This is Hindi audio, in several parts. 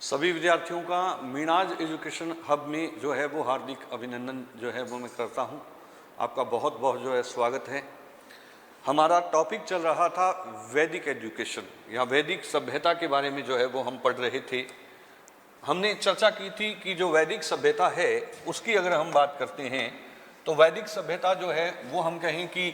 सभी विद्यार्थियों का मीनाज एजुकेशन हब में जो है वो हार्दिक अभिनंदन जो है वो मैं करता हूं। आपका बहुत बहुत जो है स्वागत है। हमारा टॉपिक चल रहा था वैदिक एजुकेशन या वैदिक सभ्यता के बारे में जो है वो हम पढ़ रहे थे। हमने चर्चा की थी कि जो वैदिक सभ्यता है उसकी अगर हम बात करते हैं तो वैदिक सभ्यता जो है वो हम कहें कि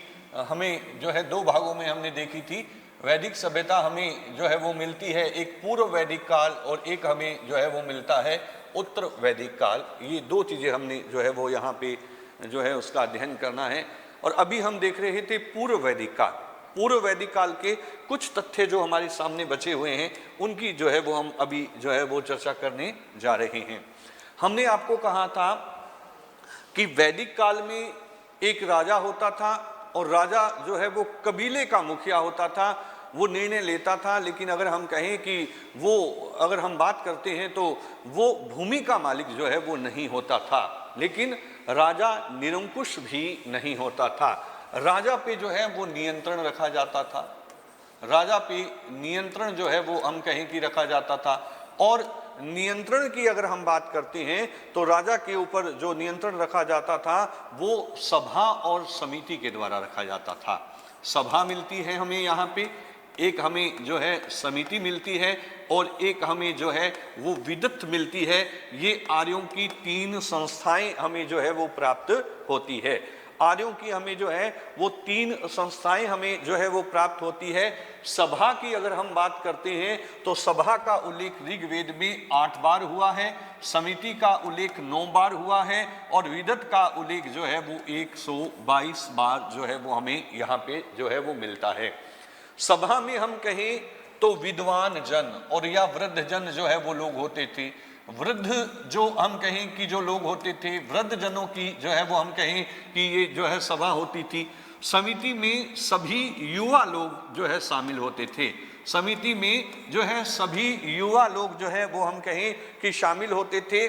हमें जो है दो भागों में हमने देखी थी। वैदिक सभ्यता हमें जो है वो मिलती है एक पूर्व वैदिक काल और एक हमें जो है वो मिलता है उत्तर वैदिक काल। ये दो चीज़ें हमने जो है वो यहाँ पे जो है उसका अध्ययन करना है। और अभी हम देख रहे थे पूर्व वैदिक काल। पूर्व वैदिक काल के कुछ तथ्य जो हमारे सामने बचे हुए हैं उनकी जो है वो हम अभी जो है वो चर्चा करने जा रहे हैं। हमने आपको कहा था कि वैदिक काल में एक राजा होता था और राजा जो है वो कबीले का मुखिया होता था, वो निर्णय लेता था। लेकिन अगर हम कहें कि वो अगर हम बात करते हैं तो वो भूमि का मालिक जो है वो नहीं होता था, लेकिन राजा निरंकुश भी नहीं होता था। राजा पे जो है वो नियंत्रण रखा जाता था। राजा पे नियंत्रण जो है वो हम कहें कि रखा जाता था। और नियंत्रण की अगर हम बात करते हैं तो राजा के ऊपर जो नियंत्रण रखा जाता था वो सभा और समिति के द्वारा रखा जाता था। सभा मिलती है हमें यहाँ पे, एक हमें जो है समिति मिलती है और एक हमें जो है वो विदत मिलती है। ये आर्यों की तीन संस्थाएं हमें जो है वो प्राप्त होती है। आर्यों की हमें जो है वो तीन संस्थाएं हमें जो है वो प्राप्त होती है। सभा की अगर हम बात करते हैं तो सभा का उल्लेख ऋग्वेद में 8 बार हुआ है, समिति का उल्लेख 9 बार हुआ है और विदत का उल्लेख जो है वो 122 बार जो है वो हमें यहाँ पे जो है वो मिलता है। सभा में हम कहें तो विद्वान जन और या वृद्ध जन जो है वो लोग होते थे। वृद्ध जो हम कहें कि जो लोग होते थे, वृद्ध जनों की जो है वो हम कहें कि ये जो है सभा होती थी। समिति में सभी युवा लोग जो है शामिल होते थे। समिति में जो है सभी युवा लोग जो है वो हम कहें कि शामिल होते थे।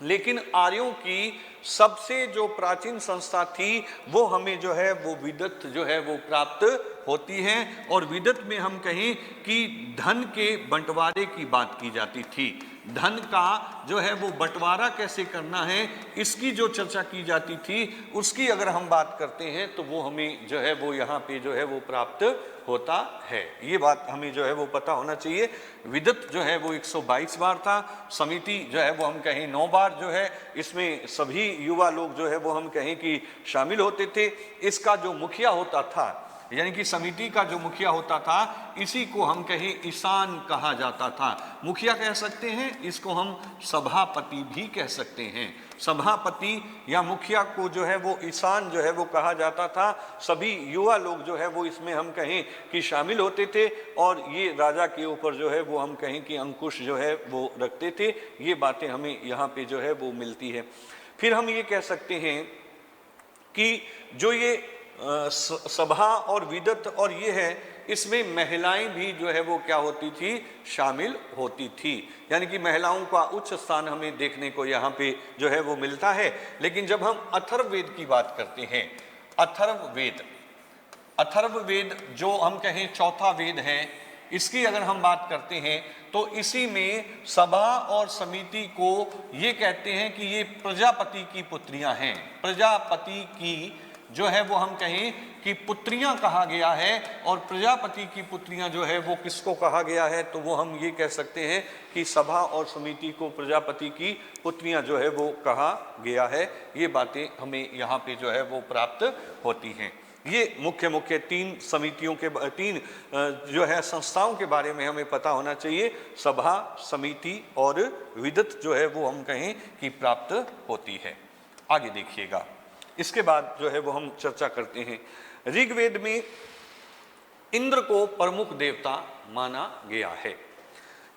लेकिन आर्यों की सबसे जो प्राचीन संस्था थी वो हमें जो है वो विदत जो है वो प्राप्त होती है। और विदत में हम कहें कि धन के बंटवारे की बात की जाती थी। धन का जो है वो बंटवारा कैसे करना है इसकी जो चर्चा की जाती थी, उसकी अगर हम बात करते हैं तो वो हमें जो है वो यहाँ पे जो है वो प्राप्त होता है। ये बात हमें जो है वो पता होना चाहिए। विदत जो है वो 122 बार था, समिति जो है वो हम कहें 9 बार जो है, इसमें सभी युवा लोग जो है वो हम कहें कि शामिल होते थे। इसका जो मुखिया होता था यानी कि समिति का जो मुखिया होता था इसी को हम कहें ईशान कहा जाता था। मुखिया कह सकते हैं, इसको हम सभापति भी कह सकते हैं। सभापति या मुखिया को जो है वो ईशान जो है वो कहा जाता था। सभी युवा लोग जो है वो इसमें हम कहें कि शामिल होते थे और ये राजा के ऊपर जो है वो हम कहें कि अंकुश जो है वो रखते थे। ये बातें हमें यहाँ पे जो है वो मिलती है। फिर हम ये कह सकते हैं कि जो ये सभा और विदत और ये है, इसमें महिलाएं भी जो है वो क्या होती थी, शामिल होती थी। यानी कि महिलाओं का उच्च स्थान हमें देखने को यहाँ पे जो है वो मिलता है। लेकिन जब हम अथर्ववेद की बात करते हैं, अथर्ववेद जो हम कहें चौथा वेद है, इसकी अगर हम बात करते हैं तो इसी में सभा और समिति को ये कहते हैं कि ये प्रजापति की पुत्रियां हैं। प्रजापति की जो है वो हम कहें कि पुत्रियां कहा गया है। और प्रजापति की पुत्रियां जो है वो किसको कहा गया है, तो वो हम ये कह सकते हैं कि सभा और समिति को प्रजापति की पुत्रियां जो है वो कहा गया है। ये बातें हमें यहाँ पे जो है वो प्राप्त होती हैं। ये मुख्य तीन समितियों के तीन जो है संस्थाओं के बारे में हमें पता होना चाहिए। सभा, समिति और विदत जो है वो हम कहें कि प्राप्त होती है। आगे देखिएगा, इसके बाद जो है वो हम चर्चा करते हैं। ऋग्वेद में इंद्र को प्रमुख देवता माना गया है।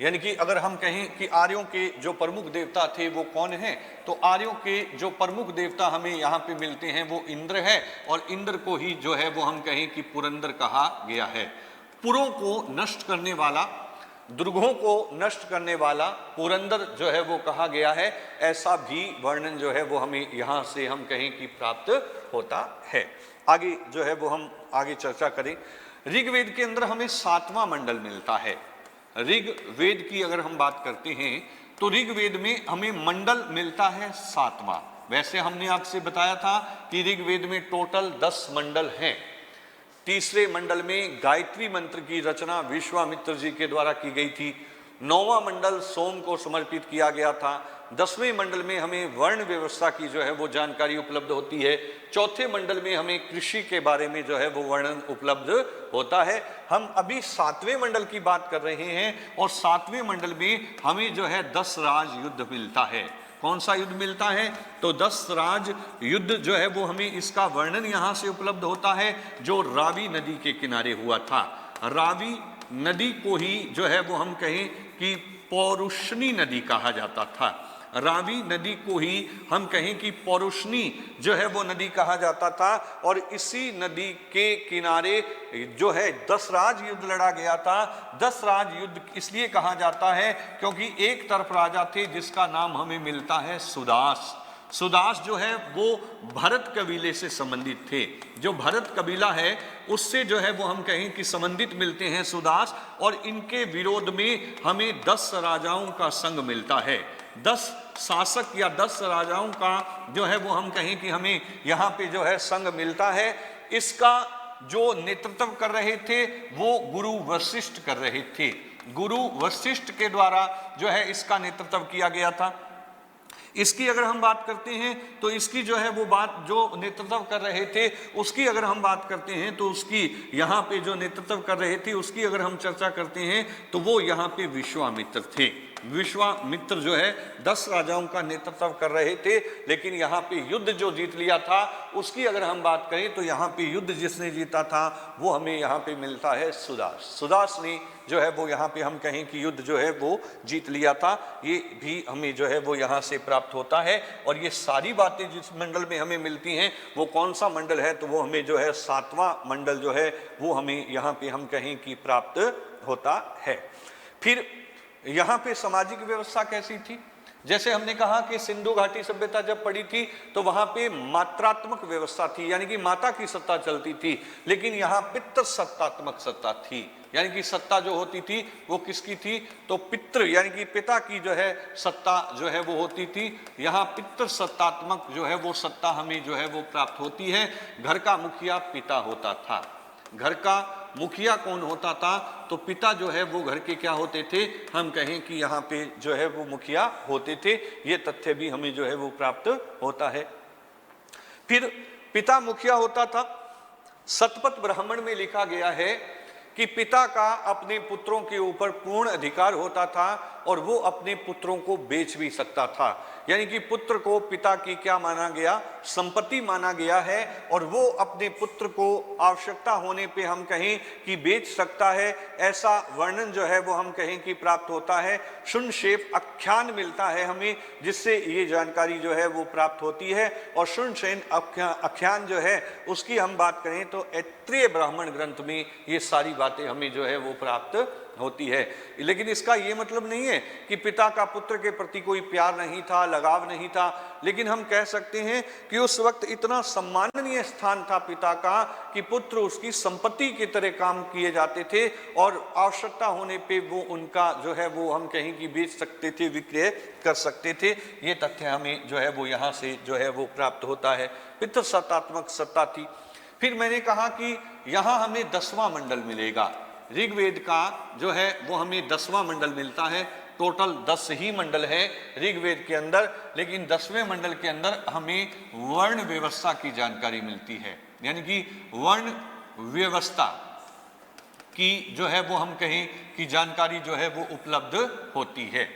यानी कि अगर हम कहें कि आर्यों के जो प्रमुख देवता थे वो कौन हैं, तो आर्यों के जो प्रमुख देवता हमें यहाँ पे मिलते हैं वो इंद्र है। और इंद्र को ही जो है वो हम कहें कि पुरंदर कहा गया है। पुरों को नष्ट करने वाला, दुर्गों को नष्ट करने वाला पुरंदर जो है वो कहा गया है। ऐसा भी वर्णन जो है वो हमें यहाँ से हम कहें कि प्राप्त होता है। आगे जो है वो हम आगे चर्चा करें। ऋग्वेद के अंदर हमें 7वां मंडल मिलता है। ऋग्वेद की अगर हम बात करते हैं तो ऋग्वेद में हमें मंडल मिलता है 7वां। वैसे हमने आपसे बताया था कि ऋग्वेद में टोटल 10 मंडल हैं। तीसरे मंडल में गायत्री मंत्र की रचना विश्वामित्र जी के द्वारा की गई थी। 9वां मंडल सोम को समर्पित किया गया था। 10वें मंडल में हमें वर्ण व्यवस्था की जो है वो जानकारी उपलब्ध होती है। चौथे मंडल में हमें कृषि के बारे में जो है वो वर्णन उपलब्ध होता है। हम अभी 7वें मंडल की बात कर रहे हैं और 7वें मंडल में हमें जो है 10 राज युद्ध मिलता है। कौन सा युद्ध मिलता है? तो 10 राज युद्ध जो है वो हमें इसका वर्णन यहाँ से उपलब्ध होता है, जो रावी नदी के किनारे हुआ था। रावी नदी को ही जो है वो हम कहें कि पौरुषनी नदी कहा जाता था। रावी नदी को ही हम कहें कि पौरुषनी जो है वो नदी कहा जाता था। और इसी नदी के किनारे जो है 10 राज युद्ध लड़ा गया था। 10 राज युद्ध इसलिए कहा जाता है क्योंकि एक तरफ राजा थे जिसका नाम हमें मिलता है सुदास। सुदास जो है वो भरत कबीले से संबंधित थे। जो भरत कबीला है उससे जो है वो हम कहें कि संबंधित मिलते हैं सुदास। और इनके विरोध में हमें 10 राजाओं का संघ मिलता है। 10 शासक या 10 राजाओं का जो है वो हम कहें कि हमें यहाँ पे जो है संघ मिलता है। इसका जो नेतृत्व कर रहे थे वो गुरु वशिष्ठ कर रहे थे। गुरु वशिष्ठ के द्वारा जो है इसका नेतृत्व किया गया था। इसकी अगर हम बात करते हैं तो इसकी जो है वो बात जो नेतृत्व कर रहे थे उसकी अगर हम बात करते हैं तो उसकी यहाँ पे जो नेतृत्व कर रहे थे उसकी अगर हम चर्चा करते हैं तो वो यहाँ पे विश्वामित्र थे। विश्वामित्र जो है 10 राजाओं का नेतृत्व कर रहे थे, लेकिन यहाँ पे युद्ध जो जीत लिया था उसकी अगर हम बात करें तो यहाँ पे युद्ध जिसने जीता था वो हमें यहाँ पे मिलता है सुदास। सुदास ने जो है वो यहाँ पे हम कहें कि युद्ध जो है वो जीत लिया था। ये भी हमें जो है वो यहाँ से प्राप्त होता है। और ये सारी बातें जिस मंडल में हमें मिलती हैं वो कौन सा मंडल है? तो वो हमें जो है 7वां मंडल जो है वो हमें यहाँ पे हम कहें कि प्राप्त होता है। फिर यहाँ पे सामाजिक व्यवस्था कैसी थी? जैसे हमने कहा कि सिंधु घाटी सभ्यता जब पड़ी थी तो वहां पे मात्रात्मक व्यवस्था थी, यानी कि माता की सत्ता चलती थी। लेकिन यहाँ पितृ सत्तात्मक सत्ता थी, यानी कि सत्ता जो होती थी वो किसकी थी? तो पितृ यानी कि पिता की जो है सत्ता जो है वो होती थी। यहाँ पितृ सत्तात्मक जो है वो सत्ता हमें जो है वो प्राप्त होती है। घर का मुखिया पिता होता था। घर का मुखिया कौन होता था? तो पिता जो है वो घर के क्या होते थे? हम कहें कि यहाँ पे जो है वो मुखिया होते थे। ये तथ्य भी हमें जो है वो प्राप्त होता है। फिर पिता मुखिया होता था। शतपथ ब्राह्मण में लिखा गया है कि पिता का अपने पुत्रों के ऊपर पूर्ण अधिकार होता था और वो अपने पुत्रों को बेच भी सकता था। यानी कि पुत्र को पिता की क्या माना गया? संपत्ति माना गया है और वो अपने पुत्र को आवश्यकता होने पे हम कहें कि बेच सकता है। ऐसा वर्णन जो है वो हम कहें कि प्राप्त होता है। शून्यशेफ आख्यान मिलता है हमें, जिससे ये जानकारी जो है वो प्राप्त होती है। और शून्यसेन आख्यान जो है उसकी हम बात करें तो ऐत्रेय ब्राह्मण ग्रंथ में ये सारी बातें हमें जो है वो प्राप्त होती है। लेकिन इसका ये मतलब नहीं है कि पिता का पुत्र के प्रति कोई प्यार नहीं था, लगाव नहीं था। लेकिन हम कह सकते हैं कि उस वक्त इतना सम्माननीय स्थान था पिता का कि पुत्र उसकी संपत्ति की तरह काम किए जाते थे और आवश्यकता होने पे वो उनका जो है वो हम कहें कि बेच सकते थे, विक्रय कर सकते थे। ये तथ्य हमें जो है वो यहाँ से जो है वो प्राप्त होता है। पितृ सत्तात्मक सत्ता थी। फिर मैंने कहा कि यहाँ हमें 10वां मंडल मिलेगा। ऋग्वेद का जो है वो हमें 10वां मंडल मिलता है। टोटल 10 ही मंडल है ऋग्वेद के अंदर, लेकिन 10वें मंडल के अंदर हमें वर्ण व्यवस्था की जानकारी मिलती है। यानी कि वर्ण व्यवस्था की जो है वो हम कहें कि जानकारी जो है वो उपलब्ध होती है।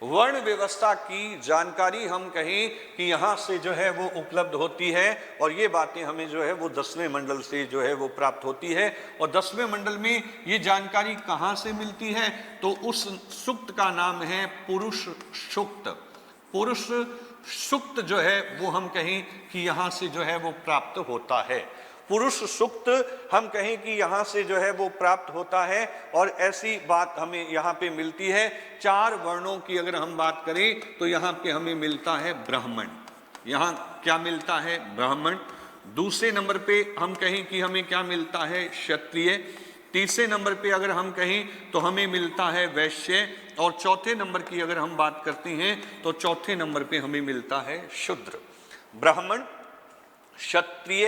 वर्ण व्यवस्था की जानकारी हम कहें कि यहाँ से जो है वो उपलब्ध होती है। और ये बातें हमें जो है वो 10वें मंडल से जो है वो प्राप्त होती है। और 10वें मंडल में ये जानकारी कहाँ से मिलती है? तो उस सूक्त का नाम है पुरुष सूक्त। पुरुष सूक्त जो है वो हम कहें कि यहाँ से जो है वो प्राप्त होता है। पुरुष सूक्त हम कहें कि यहाँ से जो है वो प्राप्त होता है। और ऐसी बात हमें यहाँ पे मिलती है। 4 वर्णों की अगर हम बात करें तो यहाँ पे हमें मिलता है ब्राह्मण। यहाँ क्या मिलता है? ब्राह्मण। दूसरे नंबर पे हम कहें कि हमें क्या मिलता है? क्षत्रिय। तीसरे नंबर पे अगर हम कहें तो हमें मिलता है वैश्य, और चौथे नंबर की अगर हम बात करते हैं तो चौथे नंबर पे हमें मिलता है शूद्र। ब्राह्मण, क्षत्रिय,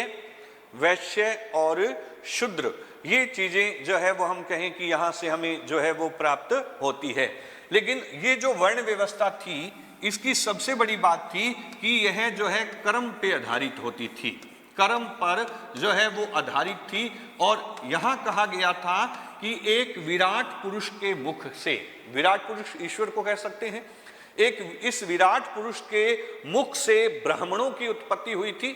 वैश्य और शूद्र, ये चीजें जो है वो हम कहें कि यहाँ से हमें जो है वो प्राप्त होती है। लेकिन ये जो वर्ण व्यवस्था थी, इसकी सबसे बड़ी बात थी कि यह जो है कर्म पे आधारित होती थी, कर्म पर जो है वो आधारित थी। और यहाँ कहा गया था कि एक विराट पुरुष के मुख से, विराट पुरुष ईश्वर को कह सकते हैं, एक इस विराट पुरुष के मुख से ब्राह्मणों की उत्पत्ति हुई थी।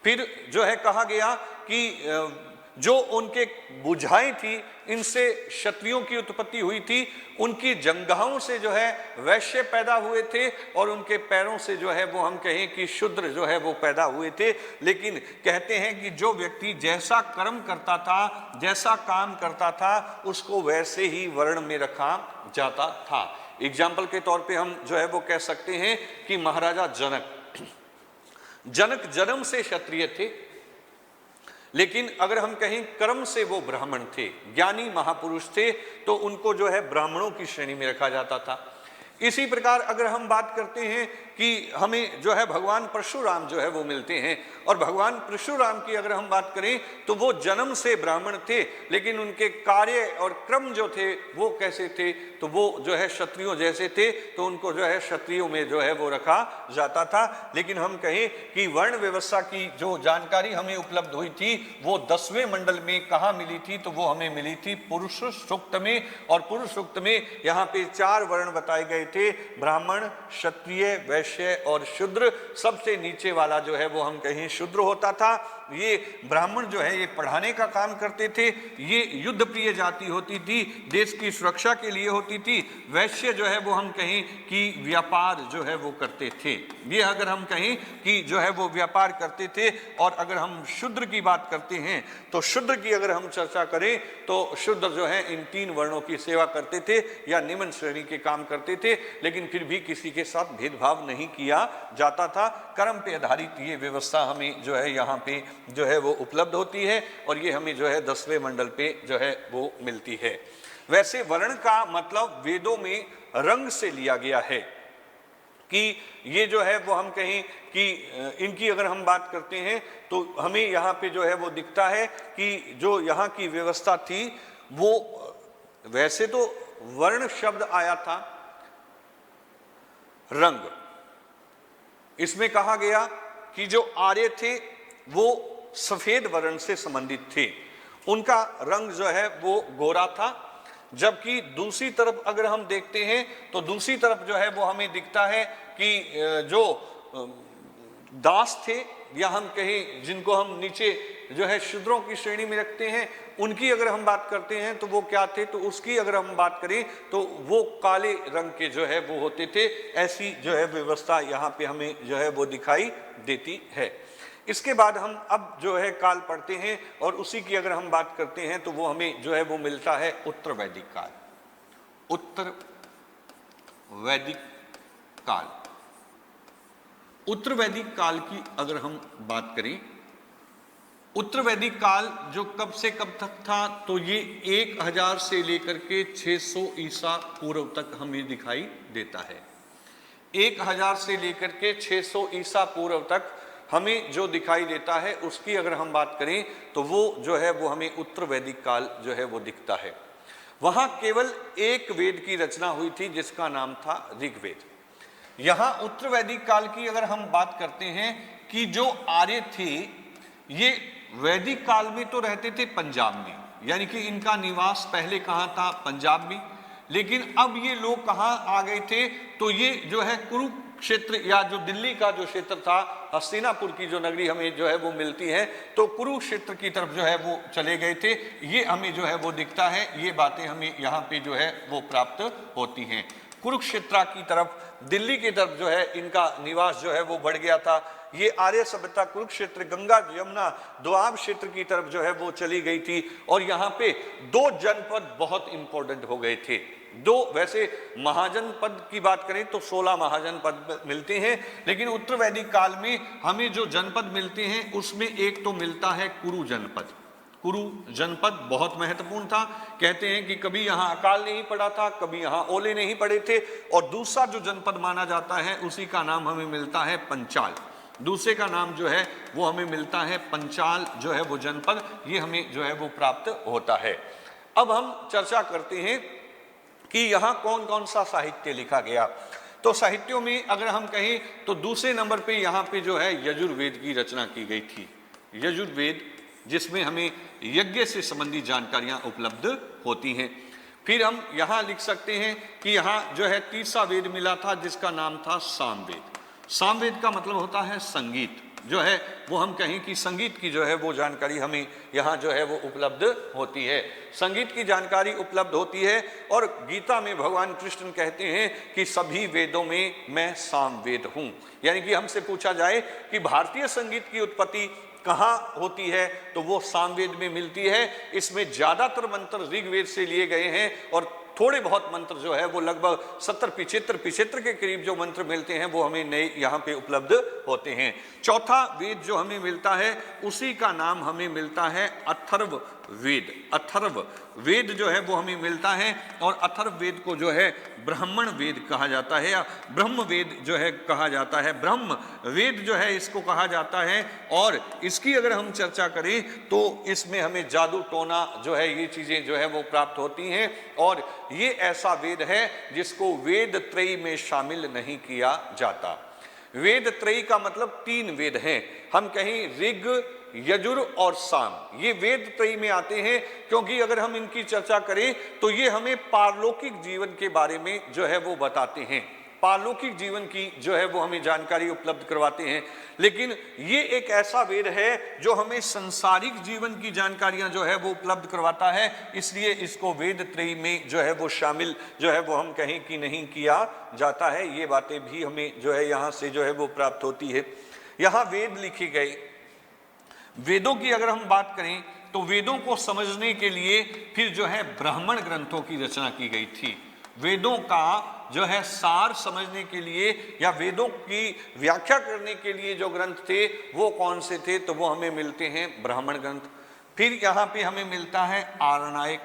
फिर जो है कहा गया कि जो उनके बुझाएं थी, इनसे क्षत्रियों की उत्पत्ति हुई थी। उनकी जंघाओं से जो है वैश्य पैदा हुए थे, और उनके पैरों से जो है वो हम कहें कि शूद्र जो है वो पैदा हुए थे। लेकिन कहते हैं कि जो व्यक्ति जैसा कर्म करता था, जैसा काम करता था, उसको वैसे ही वर्ण में रखा जाता था। एग्जाम्पल के तौर पे हम जो है वो कह सकते हैं कि महाराजा जनक जन्म से क्षत्रिय थे, लेकिन अगर हम कहें कर्म से वो ब्राह्मण थे, ज्ञानी महापुरुष थे, तो उनको जो है ब्राह्मणों की श्रेणी में रखा जाता था। इसी प्रकार अगर हम बात करते हैं कि हमें जो है भगवान परशुराम जो है वो मिलते हैं, और भगवान परशुराम की अगर हम बात करें तो वो जन्म से ब्राह्मण थे, लेकिन उनके कार्य और क्रम जो थे वो कैसे थे, तो वो जो है क्षत्रियों जैसे थे, तो उनको जो है क्षत्रियों में जो है वो रखा जाता था। लेकिन हम कहें कि वर्ण व्यवस्था की जो जानकारी हमें उपलब्ध हुई थी वो 10वें मंडल में कहाँ मिली थी, तो वो हमें मिली थी पुरुष सूक्त में। और पुरुष सूक्त में यहाँ पे 4 वर्ण बताए गए थे, ब्राह्मण, क्षत्रिय, वैश्य और शूद्र। सबसे नीचे वाला जो है वो हम कहें शूद्र होता था। ये ब्राह्मण जो है ये पढ़ाने का काम करते थे, ये युद्ध प्रिय जाति होती थी, देश की सुरक्षा के लिए होती थी। वैश्य जो है वो हम कहें कि व्यापार जो है वो करते थे, ये अगर हम कहें कि जो है वो व्यापार करते थे। और अगर हम शूद्र की बात करते हैं तो शूद्र की अगर हम चर्चा करें तो शूद्र जो है इन 3 वर्णों की सेवा करते थे या निम्न श्रेणी के काम करते थे, लेकिन फिर भी किसी के साथ भेदभाव नहीं किया जाता था। कर्म पे आधारित ये व्यवस्था हमें जो है यहाँ पे जो है वो उपलब्ध होती है, और ये हमें जो है 10वें मंडल पे जो है वो मिलती है। वैसे वर्ण का मतलब वेदों में रंग से लिया गया है कि ये जो है वो हम कहें कि इनकी अगर हम बात करते हैं तो हमें यहाँ पे जो है वो दिखता है कि जो यहाँ की व्यवस्था थी वो, वैसे तो वर्ण शब्द आया था रंग, इसमें कहा गया कि जो आर्य थे वो सफेद वर्ण से संबंधित थे, उनका रंग जो है वो गोरा था। जबकि दूसरी तरफ अगर हम देखते हैं तो दूसरी तरफ जो है वो हमें दिखता है कि जो दास थे, या हम कहें जिनको हम नीचे जो है शूद्रों की श्रेणी में रखते हैं, उनकी अगर हम बात करते हैं तो वो क्या थे, तो उसकी अगर हम बात करें तो वो काले रंग के जो है वो होते थे। ऐसी जो है व्यवस्था यहाँ पे हमें जो है वो दिखाई देती है। इसके बाद हम अब जो है काल पढ़ते हैं, और उसी की अगर हम बात करते हैं तो वो हमें जो है वो मिलता है उत्तर वैदिक काल। उत्तर वैदिक काल, उत्तर वैदिक काल की अगर हम बात करें, उत्तर वैदिक काल जो कब से कब तक था, तो ये 1000 से लेकर के 600 ईसा पूर्व तक हमें दिखाई देता है। 1000 से लेकर के 600 ईसा पूर्व तक हमें जो दिखाई देता है, उसकी अगर हम बात करें तो वो जो है वो हमें उत्तर वैदिक काल जो है वो दिखता है। वहां केवल एक वेद की रचना हुई थी जिसका नाम था ऋग्वेद। यहाँ उत्तर वैदिक काल की अगर हम बात करते हैं कि जो आर्य थे ये वैदिक काल में तो रहते थे पंजाब में, यानी कि इनका निवास पहले कहाँ था, पंजाब में। लेकिन अब ये लोग कहाँ आ गए थे, तो ये जो है कुरुक्षेत्र या जो दिल्ली का जो क्षेत्र था, हस्तिनापुर की जो नगरी हमें जो है वो मिलती है, तो कुरुक्षेत्र की तरफ जो है वो चले गए थे। ये हमें जो है वो दिखता है, ये बातें हमें यहाँ पे जो है वो प्राप्त होती हैं। कुरुक्षेत्र की तरफ, दिल्ली की तरफ जो है इनका निवास जो है वो बढ़ गया था। ये आर्य सभ्यता कुरुक्षेत्र, गंगा यमुना दोआब क्षेत्र की तरफ जो है वो चली गई थी। और यहाँ पे 2 जनपद बहुत इंपॉर्टेंट हो गए थे। 2, वैसे महाजनपद की बात करें तो 16 महाजनपद मिलते हैं, लेकिन उत्तर वैदिक काल में हमें जो जनपद मिलते हैं उसमें एक तो मिलता है कुरु जनपद। कुरु जनपद बहुत महत्वपूर्ण था। कहते हैं कि कभी यहाँ अकाल नहीं पड़ा था, कभी यहाँ ओले नहीं पड़े थे। और दूसरा जो जनपद माना जाता है उसी का नाम हमें मिलता है पंचाल। दूसरे का नाम जो है वो हमें मिलता है पंचाल, जो है वो जनपद, ये हमें जो है वो प्राप्त होता है। अब हम चर्चा करते हैं कि यहाँ कौन कौन सा साहित्य लिखा गया। तो साहित्यों में अगर हम कहें तो दूसरे नंबर पे यहाँ पे जो है यजुर्वेद की रचना की गई थी। यजुर्वेद, जिसमें हमें यज्ञ से संबंधित जानकारियां उपलब्ध होती हैं। फिर हम यहाँ लिख सकते हैं कि यहाँ जो है तीसरा वेद मिला था जिसका नाम था सामवेद। सामवेद का मतलब होता है संगीत, जो है वो हम कहें कि संगीत की जो है वो जानकारी हमें यहाँ जो है वो उपलब्ध होती है। संगीत की जानकारी उपलब्ध होती है। और गीता में भगवान कृष्ण कहते हैं कि सभी वेदों में मैं सामवेद हूँ। यानी कि हमसे पूछा जाए कि भारतीय संगीत की उत्पत्ति कहाँ होती है तो वो सामवेद में मिलती है। इसमें ज़्यादातर मंत्र ऋग्वेद से लिए गए हैं और थोड़े बहुत मंत्र जो है वो लगभग 70-75 के करीब जो मंत्र मिलते हैं वो हमें नए यहाँ पे उपलब्ध होते हैं। चौथा वेद जो हमें मिलता है उसी का नाम हमें मिलता है अथर्व वेद। अथर्व वेद जो है वो हमें मिलता है और अथर्व वेद को जो है ब्राह्मण वेद कहा जाता है या ब्रह्म वेद जो है कहा जाता है। ब्रह्म वेद जो है इसको कहा जाता है। और इसकी अगर हम चर्चा करें तो इसमें हमें जादू टोना जो है ये चीज़ें जो है वो प्राप्त होती हैं। और ये ऐसा वेद है जिसको वेद त्रयी में शामिल नहीं किया जाता। वेद त्रयी का मतलब 3 वेद हैं। हम कहें ऋग, यजुर और साम, ये वेद त्रयी में आते हैं क्योंकि अगर हम इनकी चर्चा करें तो ये हमें पारलौकिक जीवन के बारे में जो है वो बताते हैं। पारलौकिक जीवन की जो है वो हमें जानकारी उपलब्ध करवाते हैं। लेकिन ये एक ऐसा वेद है जो हमें संसारिक जीवन की जानकारियां जो है वो उपलब्ध करवाता है, इसलिए इसको वेद त्रयी में जो है वो शामिल जो है वो हम कहें कि नहीं किया जाता है। ये बातें भी हमें जो है यहाँ से जो है वो प्राप्त होती है। यहाँ वेद लिखे गए, वेदों की अगर हम बात करें तो वेदों को समझने के लिए फिर जो है ब्राह्मण ग्रंथों की रचना की गई थी। वेदों का जो है सार समझने के लिए या वेदों की व्याख्या करने के लिए जो ग्रंथ थे वो कौन से थे तो वो हमें मिलते हैं ब्राह्मण ग्रंथ। फिर यहाँ पे हमें मिलता है आरणायक।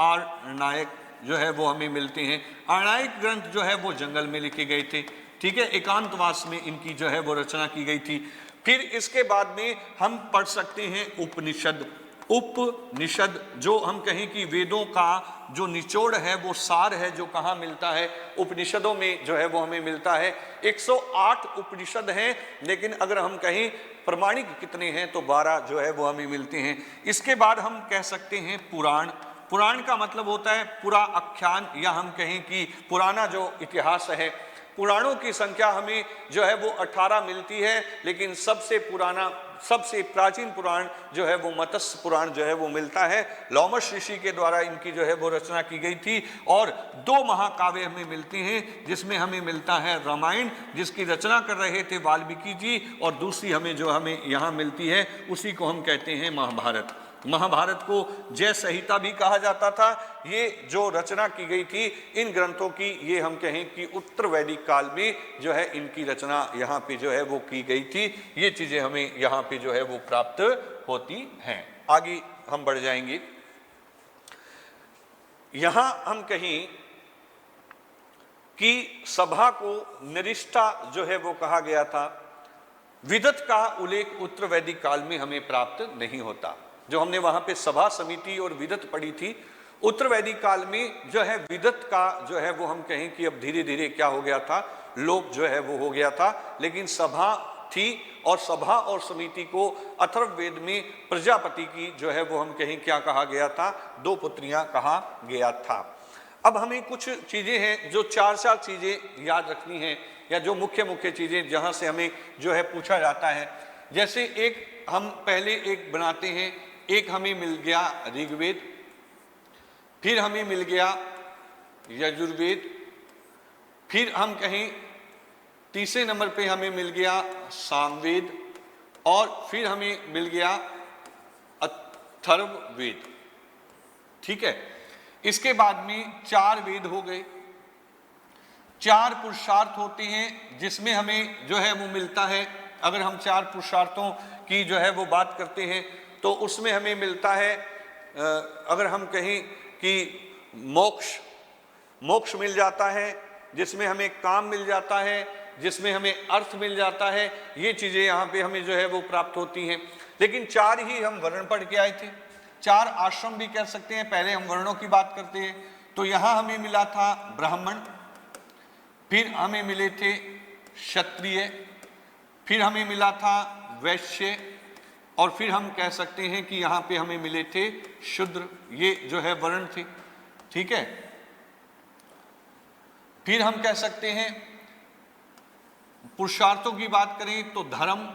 आरणायक जो है वो हमें मिलते हैं। आरणायक ग्रंथ जो है वो जंगल में लिखे गए थे, ठीक है, एकांतवास में इनकी जो है वो रचना की गई थी। फिर इसके बाद में हम पढ़ सकते हैं उपनिषद। उपनिषद जो हम कहें कि वेदों का जो निचोड़ है वो सार है, जो कहाँ मिलता है उपनिषदों में जो है वो हमें मिलता है। 108 उपनिषद हैं, लेकिन अगर हम कहें प्रमाणिक कितने हैं तो 12 जो है वो हमें मिलते हैं। इसके बाद हम कह सकते हैं पुराण। पुराण का मतलब होता है पूरा आख्यान या हम कहें कि पुराना जो इतिहास है। पुराणों की संख्या हमें जो है वो 18 मिलती है, लेकिन सबसे पुराना सबसे प्राचीन पुराण जो है वो मत्स्य पुराण जो है वो मिलता है। लोमश ऋषि के द्वारा इनकी जो है वो रचना की गई थी। और 2 महाकाव्य हमें मिलते हैं, जिसमें हमें मिलता है रामायण जिसकी रचना कर रहे थे वाल्मीकि जी, और दूसरी हमें जो हमें यहाँ मिलती है उसी को हम कहते हैं महाभारत। महाभारत को जय संहिता भी कहा जाता था। ये जो रचना की गई थी इन ग्रंथों की, ये हम कहें कि उत्तर वैदिक काल में जो है इनकी रचना यहाँ पे जो है वो की गई थी। ये चीजें हमें यहाँ पे जो है वो प्राप्त होती हैं। आगे हम बढ़ जाएंगे। यहाँ हम कहें कि सभा को निरिष्ठा जो है वो कहा गया था। विदत का उल्लेख उत्तर वैदिक काल में हमें प्राप्त नहीं होता। जो हमने वहां पे सभा, समिति और विदत पढ़ी थी, उत्तर वैदिक काल में जो है विदत का जो है वो हम कहें कि अब धीरे धीरे क्या हो गया था, लोप जो है वो हो गया था। लेकिन सभा थी और सभा और समिति को अथर्ववेद में प्रजापति की जो है वो हम कहें क्या कहा गया था, 2 पुत्रियां कहा गया था। अब हमें कुछ चीजें हैं जो 4 चीजें याद रखनी है, या जो मुख्य चीजें जहां से हमें जो है पूछा जाता है। जैसे एक हम पहले एक बनाते हैं, एक हमें मिल गया ऋग्वेद, फिर हमें मिल गया यजुर्वेद, फिर हम कहें तीसरे नंबर पे हमें मिल गया सामवेद, और फिर हमें मिल गया अथर्ववेद। ठीक है, इसके बाद में 4 वेद हो गए। 4 पुरुषार्थ होते हैं जिसमें हमें जो है वो मिलता है। अगर हम 4 पुरुषार्थों की जो है वो बात करते हैं तो उसमें हमें मिलता है अगर हम कहें कि मोक्ष मिल जाता है, जिसमें हमें काम मिल जाता है, जिसमें हमें अर्थ मिल जाता है, ये चीज़ें यहाँ पे हमें जो है वो प्राप्त होती हैं। लेकिन 4 ही हम वर्ण पढ़ के आए थे, 4 आश्रम भी कह सकते हैं। पहले हम वर्णों की बात करते हैं तो यहाँ हमें मिला था ब्राह्मण, फिर हमें मिले थे क्षत्रिय, फिर हमें मिला था वैश्य, और फिर हम कह सकते हैं कि यहाँ पे हमें मिले थे शूद्र। ये जो है वर्ण थे, ठीक है। फिर हम कह सकते हैं पुरुषार्थों की बात करें तो धर्म,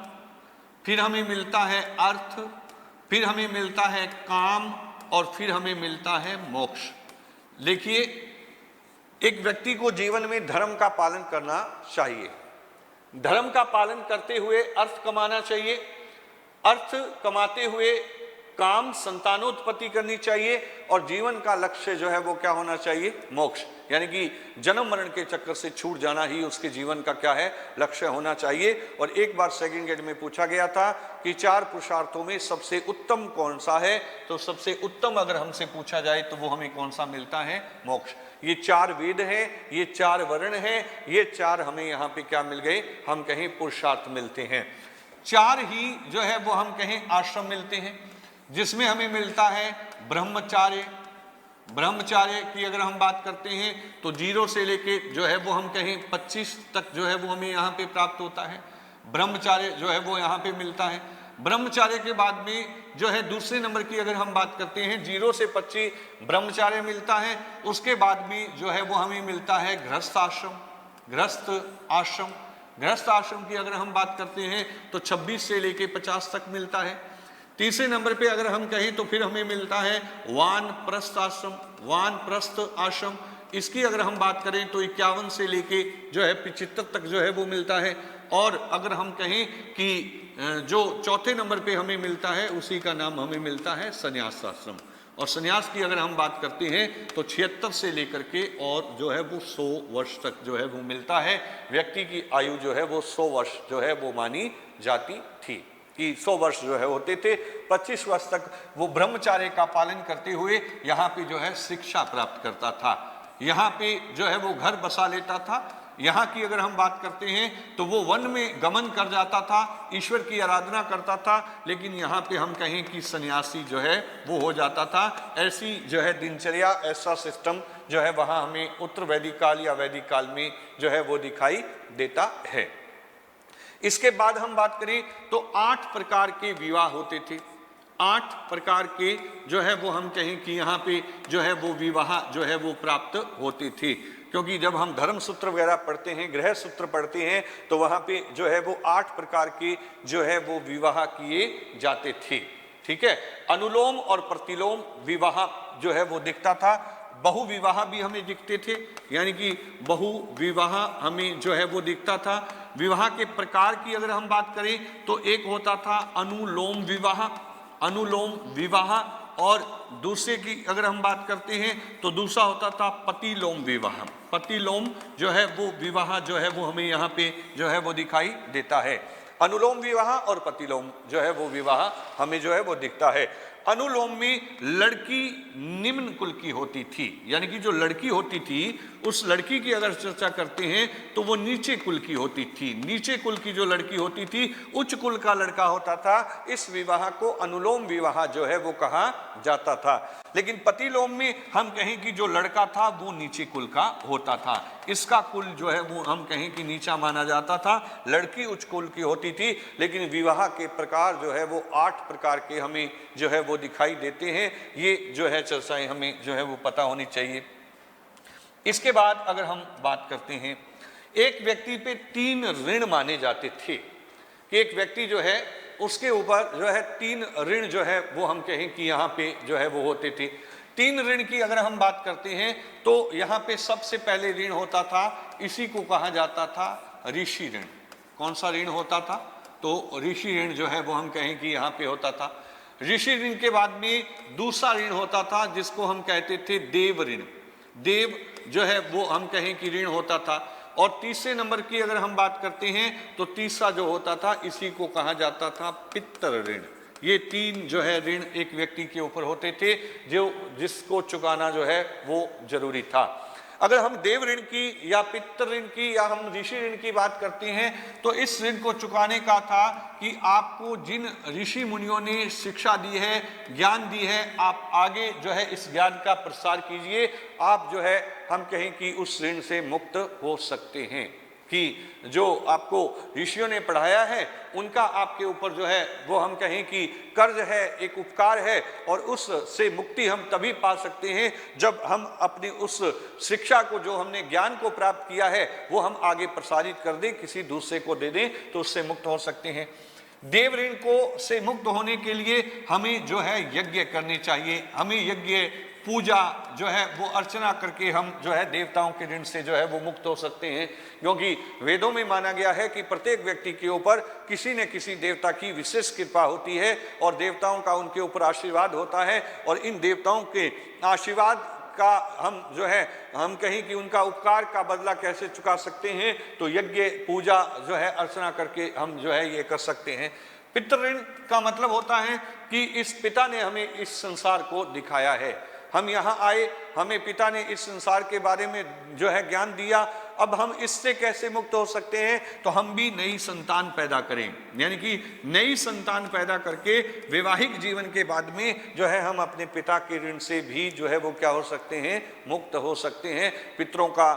फिर हमें मिलता है अर्थ, फिर हमें मिलता है काम, और फिर हमें मिलता है मोक्ष। देखिए, एक व्यक्ति को जीवन में धर्म का पालन करना चाहिए। धर्म का पालन करते हुए अर्थ कमाना चाहिए, अर्थ कमाते हुए काम संतानोत्पत्ति करनी चाहिए, और जीवन का लक्ष्य जो है वो क्या होना चाहिए? मोक्ष, यानी कि जन्म मरण के चक्कर से छूट जाना ही उसके जीवन का क्या है? लक्ष्य होना चाहिए। और एक बार सेकंड ग्रेड में पूछा गया था कि 4 पुरुषार्थों में सबसे उत्तम कौन सा है, तो सबसे उत्तम अगर हमसे पूछा जाए तो वो हमें कौन सा मिलता है? मोक्ष। ये 4 वेद हैं, ये 4 वर्ण हैं, ये 4 हमें यहाँ पे क्या मिल गए? हम कहें पुरुषार्थ मिलते हैं। 4 ही जो है वो हम कहें आश्रम मिलते हैं, जिसमें हमें मिलता है ब्रह्मचार्य। ब्रह्मचार्य की अगर हम बात करते हैं तो 0 से लेके जो है वो हम कहें 25 तक जो है वो हमें यहाँ पे प्राप्त होता है। ब्रह्मचार्य जो है वो यहाँ पे मिलता है। ब्रह्मचार्य के बाद में जो है दूसरे नंबर की अगर हम बात करते हैं 0 से 25 ब्रह्मचार्य मिलता है। उसके बाद में जो है वो हमें मिलता है गृहस्थ आश्रम। गृहस्थ आश्रम, गृहस्थ आश्रम की अगर हम बात करते हैं तो 26 से लेके 50 तक मिलता है। तीसरे नंबर पे अगर हम कहें तो फिर हमें मिलता है वानप्रस्थ आश्रम। वानप्रस्थ आश्रम, इसकी अगर हम बात करें तो 51 से लेके जो है 75 तक जो है वो मिलता है। और अगर हम कहें कि जो चौथे नंबर पे हमें मिलता है उसी का नाम हमें मिलता है संन्यास आश्रम। और संन्यास की अगर हम बात करते हैं तो 76 से लेकर के और जो है वो 100 वर्ष तक जो है वो मिलता है। व्यक्ति की आयु जो है वो 100 वर्ष जो है वो मानी जाती थी कि 100 वर्ष जो है होते थे। 25 वर्ष तक वो ब्रह्मचार्य का पालन करते हुए यहाँ पे जो है शिक्षा प्राप्त करता था, यहाँ पे जो है वो घर बसा लेता था। यहाँ की अगर हम बात करते हैं तो वो वन में गमन कर जाता था, ईश्वर की आराधना करता था, लेकिन यहाँ पे हम कहें कि सन्यासी जो है वो हो जाता था। ऐसी जो है दिनचर्या, ऐसा सिस्टम जो है वहाँ हमें उत्तर वैदिक काल या वैदिक काल में जो है वो दिखाई देता है। इसके बाद हम बात करें तो 8 प्रकार के विवाह होते थे। 8 प्रकार के जो है वो हम कहें कि यहाँ पे जो है वो विवाह जो है वो प्राप्त होते थे। क्योंकि जब हम धर्म सूत्र वगैरह पढ़ते हैं, गृह सूत्र पढ़ते हैं, तो वहाँ पे जो है वो 8 प्रकार के जो है वो विवाह किए जाते थे। ठीक है, अनुलोम और प्रतिलोम विवाह जो है वो दिखता था। बहु विवाह भी हमें दिखते थे, यानी कि बहु विवाह हमें जो है वो दिखता था। विवाह के प्रकार की अगर हम बात करें तो एक होता था अनुलोम विवाह, अनुलोम विवाह, और दूसरे की अगर हम बात करते हैं तो दूसरा होता था पतिलोम विवाह। पतिलोम जो है वो विवाह जो है वो हमें यहाँ पे जो है वो दिखाई देता है। अनुलोम विवाह और प्रतिलोम जो है वो विवाह हमें जो है वो दिखता है। अनुलोम में लड़की निम्न कुल की होती थी, यानी कि जो लड़की होती थी उस लड़की की अगर चर्चा करते हैं तो वो नीचे कुल की होती थी। नीचे कुल की जो लड़की होती थी उच्च कुल का लड़का होता था। इस विवाह को अनुलोम विवाह जो है वो कहा जाता था। लेकिन पतिलोम में हम कहें कि जो लड़का था वो नीचे कुल का होता था, इसका कुल जो है वो हम कहें कि नीचा माना जाता था। लड़की उच्च कुल की होती थी। लेकिन विवाह के प्रकार जो है वो 8 प्रकार के हमें जो है वो दिखाई देते हैं। ये जो है चर्चाएं हमें जो है वो पता होनी चाहिए। इसके बाद अगर हम बात करते हैं, एक व्यक्ति पे 3 ऋण माने जाते थे कि एक व्यक्ति जो है उसके ऊपर जो है 3 ऋण जो है वो हम कहें कि यहाँ पे जो है वो होते थे। 3 ऋण की अगर हम बात करते हैं तो यहाँ पे सबसे पहले ऋण होता था, इसी को कहा जाता था ऋषि ऋण। कौन सा ऋण होता था? तो ऋषि ऋण जो है वो हम कहें कि यहाँ पे होता था। ऋषि ऋण के बाद में दूसरा ऋण होता था जिसको हम कहते थे देव ऋण। देव जो है वो हम कहें कि ऋण होता था। और तीसरे नंबर की अगर हम बात करते हैं तो तीसरा जो होता था इसी को कहा जाता था पितर ऋण। ये 3 जो है ऋण एक व्यक्ति के ऊपर होते थे जो जिसको चुकाना जो है वो जरूरी था। अगर हम देव ऋण की या पितृ ऋण की या हम ऋषि ऋण की बात करते हैं तो इस ऋण को चुकाने का था कि आपको जिन ऋषि मुनियों ने शिक्षा दी है, ज्ञान दी है, आप आगे जो है इस ज्ञान का प्रसार कीजिए। आप जो है हम कहें कि उस ऋण से मुक्त हो सकते हैं कि जो आपको ऋषियों ने पढ़ाया है उनका आपके ऊपर जो है वो हम कहें कि कर्ज है, एक उपकार है, और उससे मुक्ति हम तभी पा सकते हैं जब हम अपनी उस शिक्षा को, जो हमने ज्ञान को प्राप्त किया है, वो हम आगे प्रसारित कर दें, किसी दूसरे को दे दें, तो उससे मुक्त हो सकते हैं। देव ऋण को से मुक्त होने के लिए हमें जो है यज्ञ करने चाहिए। हमें यज्ञ, पूजा जो है वो अर्चना करके हम जो है देवताओं के ऋण से जो है वो मुक्त हो सकते हैं, क्योंकि वेदों में माना गया है कि प्रत्येक व्यक्ति के ऊपर किसी न किसी देवता की विशेष कृपा होती है और देवताओं का उनके ऊपर आशीर्वाद होता है, और इन देवताओं के आशीर्वाद का हम जो है हम कहीं कि उनका उपकार का बदला कैसे चुका सकते हैं, तो यज्ञ, पूजा जो है अर्चना करके हम जो है ये कर सकते हैं। पितृ ऋण का मतलब होता है कि इस पिता ने हमें इस संसार को दिखाया है, हम यहाँ आए, हमें पिता ने इस संसार के बारे में जो है ज्ञान दिया, अब हम इससे कैसे मुक्त हो सकते हैं, तो हम भी नई संतान पैदा करें, यानी कि नई संतान पैदा करके वैवाहिक जीवन के बाद में जो है हम अपने पिता के ऋण से भी जो है वो क्या हो सकते हैं, मुक्त हो सकते हैं। पितरों का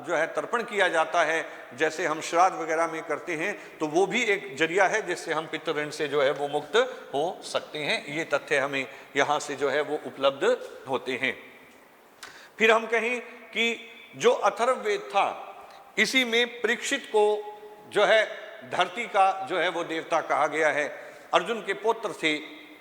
जो है तर्पण किया जाता है, जैसे हम श्राद्ध वगैरह में करते हैं, तो वो भी एक जरिया है जिससे हम पितृ ऋण से जो है वो मुक्त हो सकते हैं। ये तथ्य हमें यहाँ से जो है वो उपलब्ध होते हैं। फिर हम कहें कि जो अथर्ववेद था, इसी में परीक्षित को जो है धरती का जो है वो देवता कहा गया है। अर्जुन के पुत्र थे,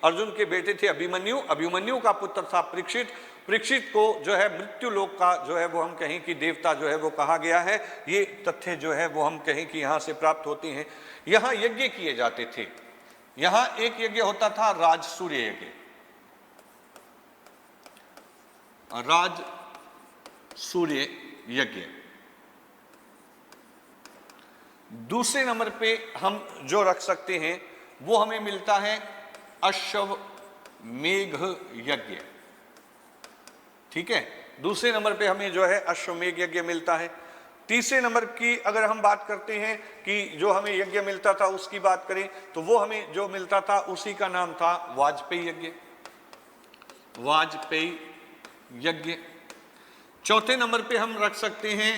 अर्जुन के बेटे थे अभिमन्यु, अभिमन्यु का पुत्र था परीक्षित, परीक्षित को जो है मृत्यु लोक का जो है वो हम कहें कि देवता जो है वो कहा गया है। ये तथ्य जो है वो हम कहें कि यहाँ से प्राप्त होते हैं। यहाँ यज्ञ किए जाते थे, यहाँ एक यज्ञ होता था राज सूर्य यज्ञ, राज सूर्य यज्ञ। दूसरे नंबर पे हम जो रख सकते हैं वो हमें मिलता है अश्वमेघ यज्ञ, ठीक है। दूसरे नंबर पे हमें जो है अश्वमेघ यज्ञ मिलता है। तीसरे नंबर की अगर हम बात करते हैं कि जो हमें यज्ञ मिलता था उसकी बात करें, तो वो हमें जो मिलता था उसी का नाम था वाजपेयी यज्ञ, वाजपेयी यज्ञ। चौथे नंबर पे हम रख सकते हैं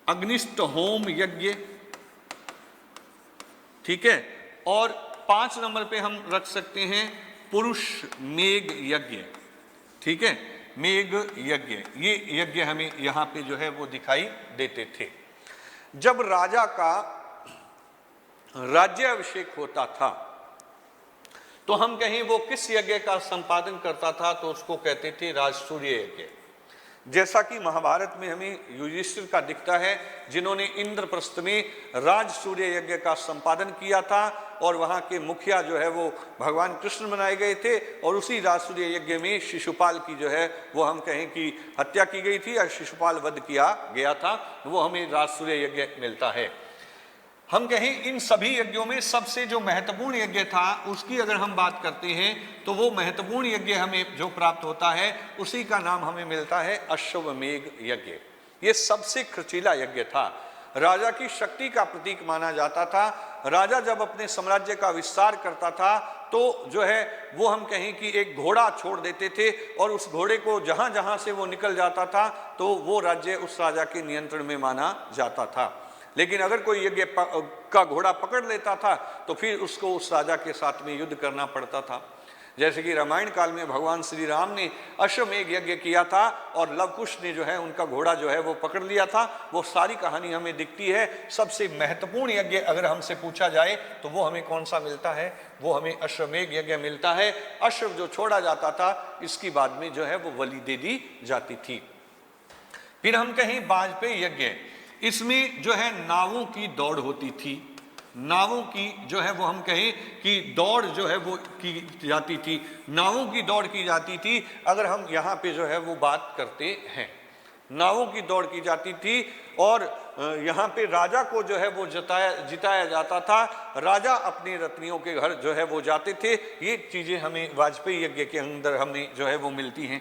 अग्निष्ट होम यज्ञ, ठीक है। और 5 नंबर पे हम रख सकते हैं पुरुष मेघ यज्ञ, ठीक है, मेघ यज्ञ। ये यज्ञ हमें यहाँ पे जो है वो दिखाई देते थे। जब राजा का राज्याभिषेक होता था तो हम कहें वो किस यज्ञ का संपादन करता था, तो उसको कहते थे राजसूर्य यज्ञ। जैसा कि महाभारत में हमें युधिष्ठिर का दिखता है, जिन्होंने इंद्रप्रस्थ में राजसूर्य यज्ञ का संपादन किया था, और वहाँ के मुखिया जो है वो भगवान कृष्ण बनाए गए थे, और उसी राजसूर्य यज्ञ में शिशुपाल की जो है वो हम कहें कि हत्या की गई थी और शिशुपाल वध किया गया था, वो हमें राजसूर्य यज्ञ मिलता है। हम कहें इन सभी यज्ञों में सबसे जो महत्वपूर्ण यज्ञ था उसकी अगर हम बात करते हैं, तो वो महत्वपूर्ण यज्ञ हमें जो प्राप्त होता है उसी का नाम हमें मिलता है अश्वमेघ यज्ञ। ये सबसे खर्चीला यज्ञ था, राजा की शक्ति का प्रतीक माना जाता था। राजा जब अपने साम्राज्य का विस्तार करता था तो जो है वो हम कहें कि एक घोड़ा छोड़ देते थे, और उस घोड़े को जहां जहां से वो निकल जाता था तो वो राज्य उस राजा के नियंत्रण में माना जाता था। लेकिन अगर कोई यज्ञ का घोड़ा पकड़ लेता था तो फिर उसको उस राजा के साथ में युद्ध करना पड़ता था। जैसे कि रामायण काल में भगवान श्री राम ने अश्वमेघ यज्ञ किया था और लवकुश ने जो है उनका घोड़ा जो है वो पकड़ लिया था, वो सारी कहानी हमें दिखती है। सबसे महत्वपूर्ण यज्ञ अगर हमसे पूछा जाए तो वो हमें कौन सा मिलता है, वो हमें अश्वमेघ यज्ञ मिलता है। अश्व जो छोड़ा जाता था इसकी बाद में जो है वो बलि दे दी जाती थी। फिर हम कहें वाजपेयी यज्ञ, इसमें जो है नावों की दौड़ होती थी, नावों की जो है वो हम कहें कि दौड़ जो है वो की जाती थी, नावों की दौड़ की जाती थी। अगर हम यहाँ पे जो है वो बात करते हैं नावों की दौड़ की जाती थी और यहाँ पे राजा को जो है वो जिताया जाता था। राजा अपनी रत्नियों के घर जो है वो जाते थे। ये चीज़ें हमें वाजपेयी यज्ञ के अंदर हमें जो है वो मिलती हैं।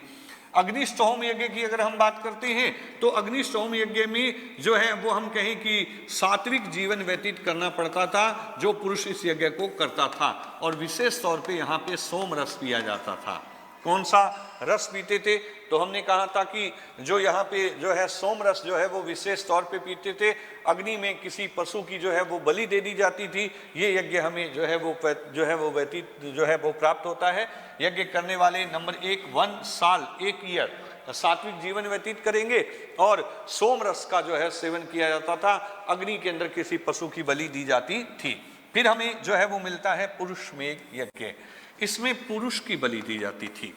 अग्निष्टोम यज्ञ की अगर हम बात करते हैं तो अग्निष्टोम यज्ञ में जो है वो हम कहें कि सात्विक जीवन व्यतीत करना पड़ता था, जो पुरुष इस यज्ञ को करता था। और विशेष तौर पे यहाँ पे सोम रस पिया जाता था। कौन सा रस पीते थे? तो हमने कहा था कि जो यहाँ पे जो है सोम रस जो है वो विशेष तौर पे पीते थे। अग्नि में किसी पशु की जो है वो बलि दे दी जाती थी। ये यज्ञ हमें जो है वो व्यतीत जो है वो प्राप्त होता है। यज्ञ करने वाले नंबर 1 साल 1 ईयर सात्विक जीवन व्यतीत करेंगे और सोम रस का जो है सेवन किया जाता था। अग्नि के अंदर किसी पशु की बलि दी जाती थी। फिर हमें जो है वो मिलता है पुरुष मेघ यज्ञ। इसमें पुरुष की बलि दी जाती थी।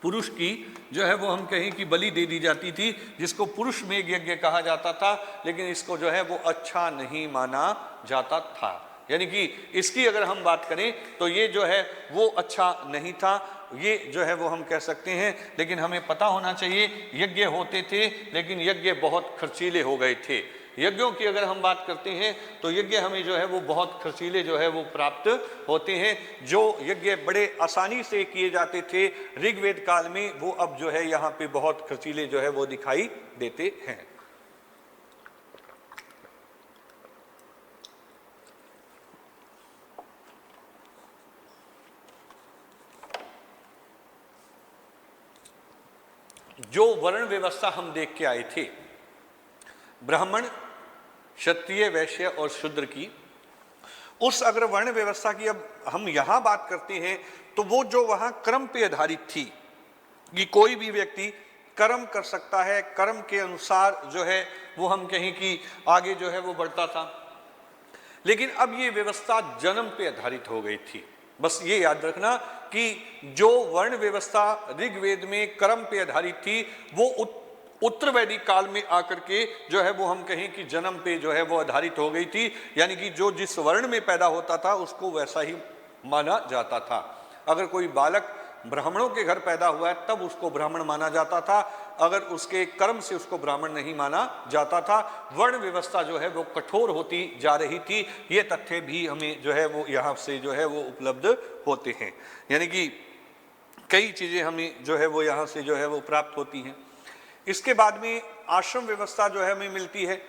पुरुष की जो है वो हम कहें कि बलि दे दी जाती थी, जिसको पुरुष मेघ यज्ञ कहा जाता था। लेकिन इसको जो है वो अच्छा नहीं माना जाता था। यानी कि इसकी अगर हम बात करें तो ये जो है वो अच्छा नहीं था, ये जो है वो हम कह सकते हैं। लेकिन हमें पता होना चाहिए यज्ञ होते थे, लेकिन यज्ञ बहुत खर्चीले हो गए थे। यज्ञों की अगर हम बात करते हैं तो यज्ञ हमें जो है वो बहुत खर्चीले जो है वो प्राप्त होते हैं। जो यज्ञ बड़े आसानी से किए जाते थे ऋग्वेद काल में, वो अब जो है यहाँ पे बहुत खर्चीले जो है वो दिखाई देते हैं। जो वर्ण व्यवस्था हम देख के आए थे, ब्राह्मण, क्षत्रिय, वैश्य और शूद्र की, उस अगर वर्ण व्यवस्था की अब हम यहां बात करते हैं तो वो जो वहां कर्म पे आधारित थी कि कोई भी व्यक्ति कर्म कर सकता है, कर्म के अनुसार जो है वो हम कहें कि आगे जो है वो बढ़ता था। लेकिन अब ये व्यवस्था जन्म पे आधारित हो गई थी। बस ये याद रखना कि जो वर्ण व्यवस्था ऋग्वेद में कर्म पे आधारित थी, वो उत्तर वैदिक काल में आकर के जो है वो हम कहें कि जन्म पे जो है वो आधारित हो गई थी। यानी कि जो जिस वर्ण में पैदा होता था उसको वैसा ही माना जाता था। अगर कोई बालक ब्राह्मणों के घर पैदा हुआ है तब उसको ब्राह्मण माना जाता था, अगर उसके कर्म से उसको ब्राह्मण नहीं माना जाता था। वर्ण व्यवस्था जो है वो कठोर होती जा रही थी। ये तथ्य भी हमें जो है वो यहाँ से जो है वो उपलब्ध होते हैं। यानी कि कई चीज़ें हमें जो है वो यहाँ से जो है वो प्राप्त होती हैं। इसके बाद में आश्रम व्यवस्था जो है हमें मिलती है।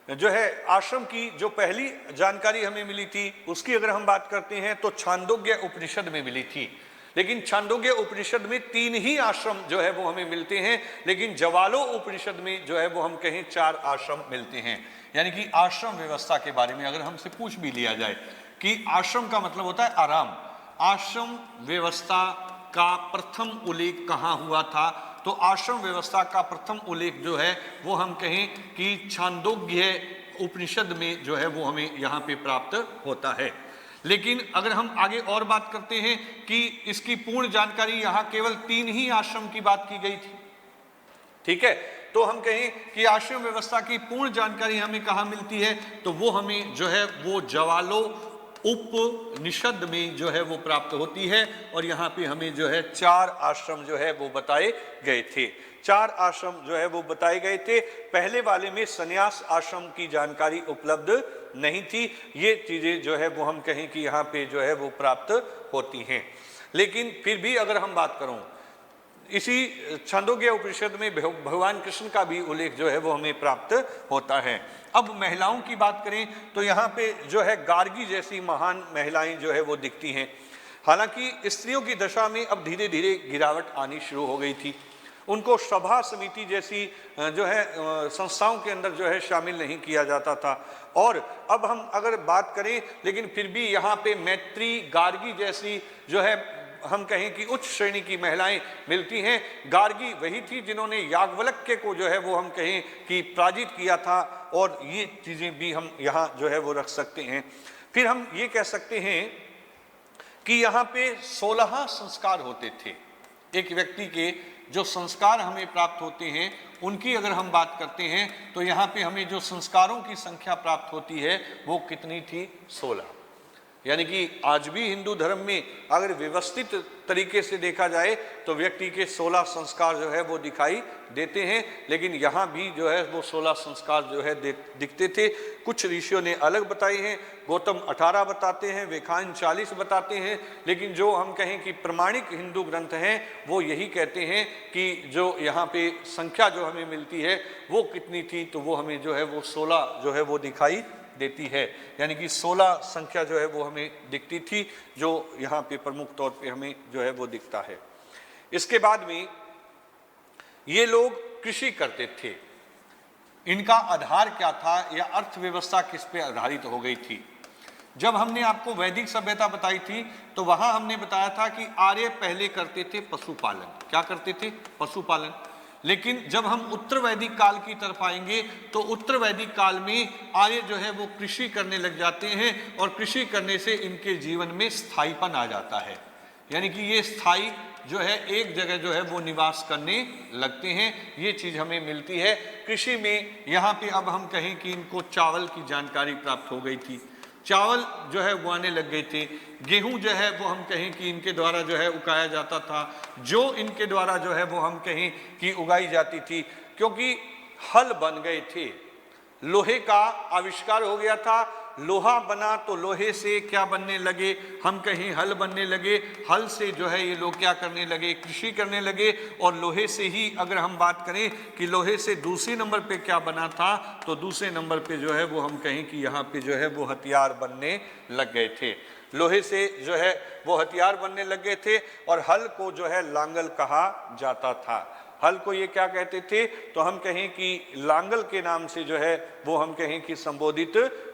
जो है आश्रम की जो पहली जानकारी हमें मिली थी उसकी अगर हम बात करते हैं तो छांदोग्य उपनिषद में मिली थी। लेकिन छांदोग्य उपनिषद में 3 ही आश्रम जो है वो हमें मिलते हैं, लेकिन ज्वालो उपनिषद में जो है वो हम कहें 4 आश्रम मिलते हैं। यानी कि आश्रम व्यवस्था के बारे में अगर हमसे पूछ भी लिया जाए कि आश्रम का मतलब होता है आराम, आश्रम व्यवस्था का प्रथम उल्लेख कहाँ हुआ था, तो आश्रम व्यवस्था का प्रथम उल्लेख जो है वो हम कहें कि छांदोग्य उपनिषद में जो है वो हमें यहाँ पे प्राप्त होता है। लेकिन अगर हम आगे और बात करते हैं कि इसकी पूर्ण जानकारी यहाँ केवल 3 ही आश्रम की बात की गई थी, ठीक है, तो हम कहें कि आश्रम व्यवस्था की पूर्ण जानकारी हमें कहाँ मिलती है, तो वो हमें जो है वो ज्वालो उपनिषद में जो है वो प्राप्त होती है। और यहाँ पे हमें जो है 4 आश्रम जो है वो बताए गए थे। 4 आश्रम जो है वो बताए गए थे। पहले वाले में संन्यास आश्रम की जानकारी उपलब्ध नहीं थी। ये चीजें जो है वो हम कहें कि यहाँ पे जो है वो प्राप्त होती हैं। लेकिन फिर भी अगर हम बात करूं, इसी छांदोग्य उपनिषद में भगवान कृष्ण का भी उल्लेख जो है वो हमें प्राप्त होता है। अब महिलाओं की बात करें तो यहाँ पे जो है गार्गी जैसी महान महिलाएं जो है वो दिखती हैं। हालांकि स्त्रियों की दशा में अब धीरे धीरे गिरावट आनी शुरू हो गई थी। उनको सभा समिति जैसी जो है संस्थाओं के अंदर जो है शामिल नहीं किया जाता था। और अब हम अगर बात करें, लेकिन फिर भी यहाँ पे मैत्री, गार्गी जैसी जो है हम कहें कि उच्च श्रेणी की महिलाएं मिलती हैं। गार्गी वही थी जिन्होंने याज्ञवल्क्य को जो है वो हम कहें कि पराजित किया था, और ये चीज़ें भी हम यहाँ जो है वो रख सकते हैं। फिर हम ये कह सकते हैं कि यहाँ पे 16 संस्कार होते थे। एक व्यक्ति के जो संस्कार हमें प्राप्त होते हैं उनकी अगर हम बात करते हैं तो यहाँ पे हमें जो संस्कारों की संख्या प्राप्त होती है वो कितनी थी? 16। यानी कि आज भी हिंदू धर्म में अगर व्यवस्थित तरीके से देखा जाए तो व्यक्ति के 16 संस्कार जो है वो दिखाई देते हैं, लेकिन यहाँ भी जो है वो 16 संस्कार जो है दिखते थे। कुछ ऋषियों ने अलग बताए हैं, गौतम 18 बताते हैं, वेखायन 40 बताते हैं, लेकिन जो हम कहें कि प्रमाणिक हिंदू ग्रंथ हैं वो यही कहते हैं कि जो यहाँ पे संख्या जो हमें मिलती है वो कितनी थी, तो वो हमें जो है वो 16 जो है वो दिखाई देती है। यानी कि 16 संख्या जो है वो हमें दिखती थी, जो यहाँ पे प्रमुख तौर पे हमें जो है वो दिखता है। इसके बाद में ये लोग कृषि करते थे। इनका आधार क्या था या अर्थव्यवस्था किस पे आधारित हो गई थी? जब हमने आपको वैदिक सभ्यता बताई थी तो वहां हमने बताया था कि आर्य पहले करते थे पशुपालन। क्या करते थे? पशुपालन। लेकिन जब हम उत्तर वैदिक काल की तरफ आएंगे तो उत्तर वैदिक काल में आर्य जो है वो कृषि करने लग जाते हैं, और कृषि करने से इनके जीवन में स्थायीपन आ जाता है। यानी कि ये स्थायी जो है एक जगह जो है वो निवास करने लगते हैं। ये चीज हमें मिलती है कृषि में। यहाँ पे अब हम कहें कि इनको चावल की जानकारी प्राप्त हो गई थी, चावल जो है उगाने लग गए थे। गेहूं जो है वो हम कहें कि इनके द्वारा जो है उगाया जाता था, जो इनके द्वारा जो है वो हम कहें कि उगाई जाती थी, क्योंकि हल बन गए थे, लोहे का आविष्कार हो गया था। लोहा बना तो लोहे से क्या बनने लगे, हम कहीं हल बनने लगे। हल से जो है ये लोग क्या करने लगे, कृषि करने लगे। और लोहे से ही अगर हम बात करें कि लोहे से दूसरे नंबर पे क्या बना था, तो दूसरे नंबर पे जो है वो हम कहें कि यहाँ पे जो है वो हथियार बनने लग गए थे। लोहे से जो है वो हथियार बनने लग गए थे। और हल को जो है लांगल कहा जाता था। हल को ये क्या कहते थे, तो हम कहें कि लांगल के नाम से जो है वो हम कहें कि संबोधित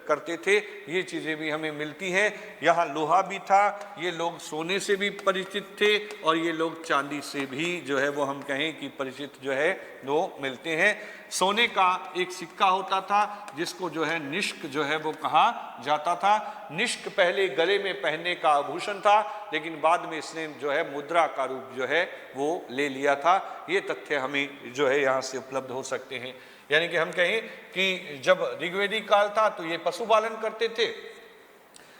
करते थे। ये चीज़ें भी हमें मिलती हैं। यहाँ लोहा भी था, ये लोग सोने से भी परिचित थे, और ये लोग चांदी से भी जो है वो हम कहें कि परिचित जो है वो मिलते हैं। सोने का एक सिक्का होता था जिसको जो है निष्क जो है वो कहा जाता था। निष्क पहले गले में पहनने का आभूषण था, लेकिन बाद में इसने जो है मुद्रा का रूप जो है वो ले लिया था। ये तथ्य हमें जो है यहाँ से उपलब्ध हो सकते हैं। यानी कि हम कहें कि जब ऋग्वेदिक काल था तो ये पशुपालन करते थे,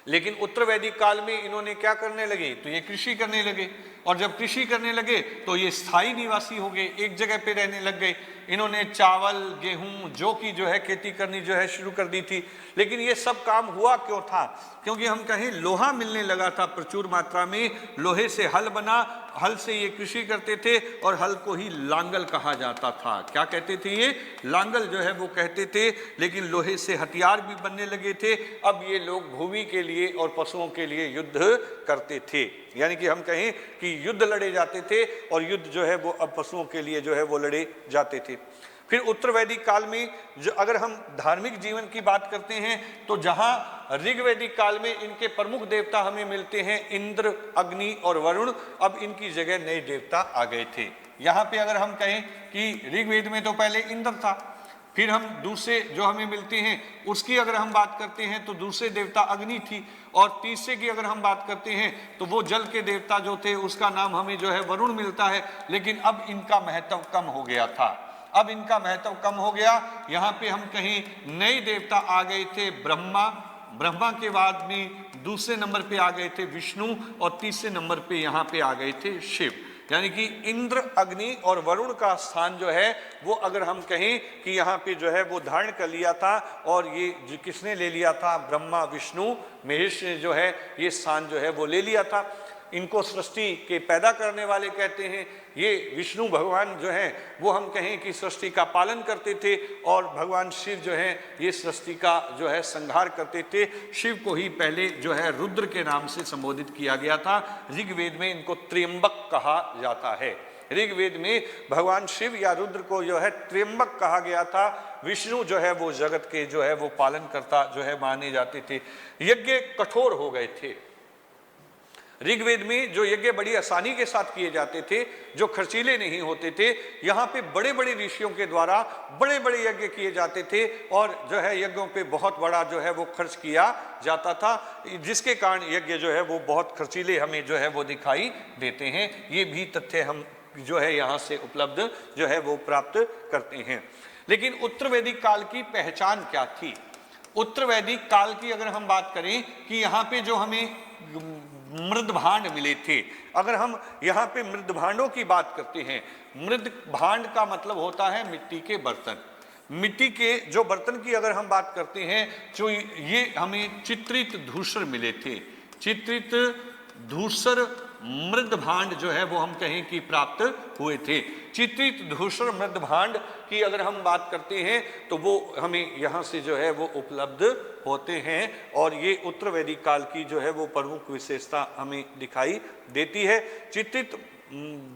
लेकिन उत्तर वैदिक काल में इन्होंने क्या करने लगे, तो ये कृषि करने लगे। और जब कृषि करने लगे तो ये स्थायी निवासी हो गए, एक जगह पे रहने लग गए। इन्होंने चावल, गेहूं, जौ की जो है खेती करनी जो है शुरू कर दी थी। लेकिन ये सब काम हुआ क्यों था? क्योंकि हम कहें लोहा मिलने लगा था प्रचुर मात्रा में, लोहे से हल बना, हल से ये कृषि करते थे, और हल को ही लांगल कहा जाता था। क्या कहते थे? ये लांगल जो है वो कहते थे। लेकिन लोहे से हथियार भी बनने लगे थे। अब ये लोग भूमि के लिए और पशुओं के लिए युद्ध करते थे। यानी कि हम कहें कि युद्ध लड़े जाते थे, और युद्ध जो है वो अब पशुओं के लिए जो है वो लड़े जाते थे। फिर उत्तर वैदिक काल में जो अगर हम धार्मिक जीवन की बात करते हैं तो जहां ऋग्वैदिक काल में इनके प्रमुख देवता हमें मिलते हैं इंद्र, अग्नि और वरुण, अब इनकी जगह नए देवता आ गए थे। यहाँ पे अगर हम कहें कि ऋग्वेद में तो पहले इंद्र था, फिर हम दूसरे जो हमें मिलते हैं उसकी अगर हम बात करते हैं तो दूसरे देवता अग्नि थी, और तीसरे की अगर हम बात करते हैं तो वो जल के देवता जो थे उसका नाम हमें जो है वरुण मिलता है। लेकिन अब इनका महत्व कम हो गया था, अब इनका महत्व कम हो गया। यहाँ पे हम कहीं नए देवता आ गए थे ब्रह्मा, ब्रह्मा के बाद में दूसरे नंबर पे आ गए थे विष्णु, और तीसरे नंबर पे यहाँ पे आ गए थे शिव। यानी कि इंद्र, अग्नि और वरुण का स्थान जो है वो अगर हम कहें कि यहाँ पे जो है वो धारण कर लिया था, और ये किसने ले लिया था? ब्रह्मा, विष्णु, महेश ने जो है ये स्थान जो है वो ले लिया था। इनको सृष्टि के पैदा करने वाले कहते हैं। ये विष्णु भगवान जो हैं वो हम कहें कि सृष्टि का पालन करते थे, और भगवान शिव जो हैं ये सृष्टि का जो है संहार करते थे। शिव को ही पहले जो है रुद्र के नाम से संबोधित किया गया था। ऋग्वेद में इनको त्र्यंबक कहा जाता है। ऋग्वेद में भगवान शिव या रुद्र को जो है त्र्यंबक कहा गया था। विष्णु जो है वो जगत के जो है वो पालन करता जो है माने जाते थे। यज्ञ कठोर हो गए थे। ऋग्वेद में जो यज्ञ बड़ी आसानी के साथ किए जाते थे, जो खर्चीले नहीं होते थे, यहाँ पे बड़े बड़े ऋषियों के द्वारा बड़े बड़े यज्ञ किए जाते थे, और जो है यज्ञों पे बहुत बड़ा जो है वो खर्च किया जाता था, जिसके कारण यज्ञ जो है वो बहुत खर्चीले हमें जो है वो दिखाई देते हैं। ये भी तथ्य हम जो है यहाँ से उपलब्ध जो है वो प्राप्त करते हैं। लेकिन उत्तर वैदिक काल की पहचान क्या थी? उत्तर वैदिक काल की अगर हम बात करें कि यहाँ पे जो हमें मृद भांड मिले थे, अगर हम यहाँ पे मृद भांडों की बात करते हैं, मृद भांड का मतलब होता है मिट्टी के बर्तन। मिट्टी के जो बर्तन की अगर हम बात करते हैं, जो ये हमें चित्रित धूसर मिले थे, चित्रित धूसर मृद भांड जो है वो हम कहें कि प्राप्त हुए थे। चित्रित धूसर मृद भांड की अगर हम बात करते हैं तो वो हमें यहाँ से जो है वो उपलब्ध होते हैं, और ये उत्तर वैदिक काल की जो है वो प्रमुख विशेषता हमें दिखाई देती है। चित्रित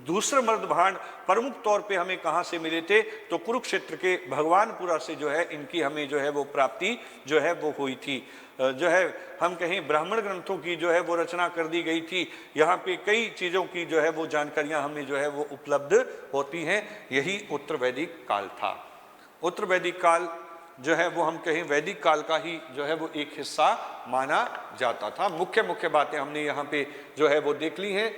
दूसरे मर्द भांड प्रमुख तौर पे हमें कहाँ से मिले थे, तो कुरुक्षेत्र के भगवानपुरा से जो है इनकी हमें जो है वो प्राप्ति जो है वो हुई थी। जो है हम कहें ब्राह्मण ग्रंथों की जो है वो रचना कर दी गई थी। यहाँ पे कई चीज़ों की जो है वो जानकारियाँ हमें जो है वो उपलब्ध होती हैं। यही उत्तर वैदिक काल था। उत्तर वैदिक काल जो है वो हम कहें वैदिक काल का ही जो है वो एक हिस्सा माना जाता था। मुख्य मुख्य बातें हमने यहाँ पे जो है वो देख ली हैं,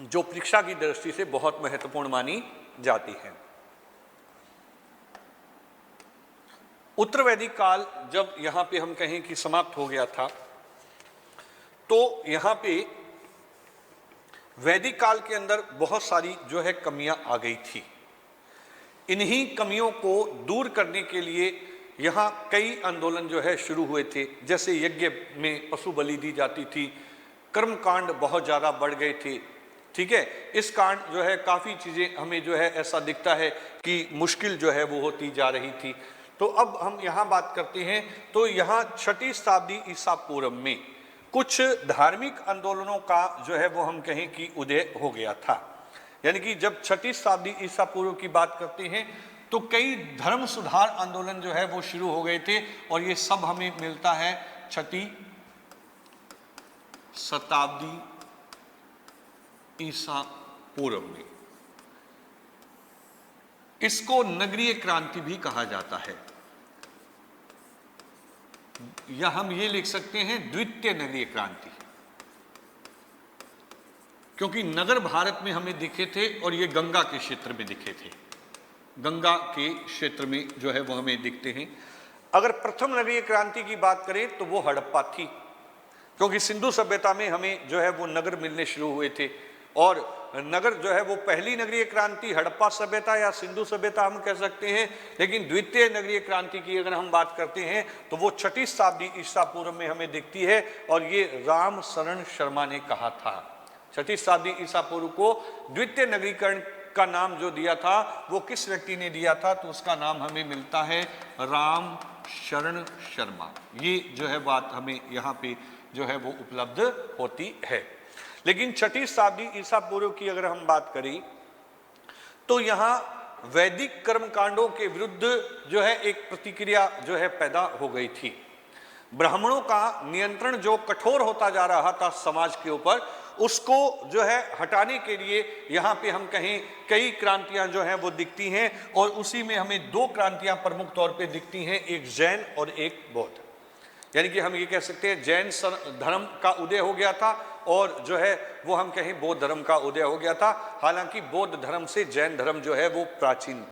जो परीक्षा की दृष्टि से बहुत महत्वपूर्ण मानी जाती है। उत्तर वैदिक काल जब यहाँ पे हम कहें कि समाप्त हो गया था, तो यहाँ पे वैदिक काल के अंदर बहुत सारी जो है कमियां आ गई थी। इन्हीं कमियों को दूर करने के लिए यहाँ कई आंदोलन जो है शुरू हुए थे। जैसे यज्ञ में पशु बलि दी जाती थी, कर्मकांड बहुत ज़्यादा बढ़ गए थे। ठीक है, इस कांड जो है काफ़ी चीज़ें हमें जो है ऐसा दिखता है कि मुश्किल जो है वो होती जा रही थी। तो अब हम यहाँ बात करते हैं, तो यहाँ 6वीं शताब्दी ईसा पूर्व में कुछ धार्मिक आंदोलनों का जो है वो हम कहें कि उदय हो गया था। यानी कि जब 6वीं शताब्दी ईसा पूर्व की बात करते हैं तो कई धर्म सुधार आंदोलन जो है वो शुरू हो गए थे, और ये सब हमें मिलता है 6वीं शताब्दी ईसा पूर्व में। इसको नगरीय क्रांति भी कहा जाता है, या हम ये लिख सकते हैं द्वितीय नगरीय क्रांति, क्योंकि नगर भारत में हमें दिखे थे और ये गंगा के क्षेत्र में दिखे थे। गंगा के क्षेत्र में जो है वो हमें दिखते हैं। अगर प्रथम नगरीय क्रांति की बात करें तो वो हड़प्पा थी, क्योंकि सिंधु सभ्यता में हमें जो है वो नगर मिलने शुरू हुए थे, और नगर जो है वो पहली नगरीय क्रांति हड़प्पा सभ्यता या सिंधु सभ्यता हम कह सकते हैं। लेकिन द्वितीय नगरीय क्रांति की अगर हम बात करते हैं तो वो 6वीं शताब्दी ईसा पूर्व में हमें दिखती है, और ये राम शरण शर्मा ने कहा था। 6वीं शताब्दी ईसा पूर्व को द्वितीय नगरीकरण का नाम जो दिया था वो किस व्यक्ति ने दिया था, तो उसका नाम हमें मिलता है राम शरण शर्मा। ये जो है बात हमें यहाँ पे जो है वो उपलब्ध होती है। लेकिन 6वीं शताब्दी ईसा पूर्व की अगर हम बात करें तो यहाँ वैदिक कर्मकांडों के विरुद्ध जो है एक प्रतिक्रिया जो है पैदा हो गई थी। ब्राह्मणों का नियंत्रण जो कठोर होता जा रहा था समाज के ऊपर, उसको जो है हटाने के लिए यहाँ पे हम कहें कई क्रांतियां जो हैं वो दिखती हैं, और उसी में हमें 2 क्रांतियां प्रमुख तौर पे दिखती हैं, एक जैन और एक बौद्ध। यानी कि हम ये कह सकते हैं जैन धर्म का उदय हो गया था, और जो है वो हम कहें बौद्ध धर्म का उदय हो गया था। हालांकि बौद्ध धर्म से जैन धर्म जो है वो प्राचीन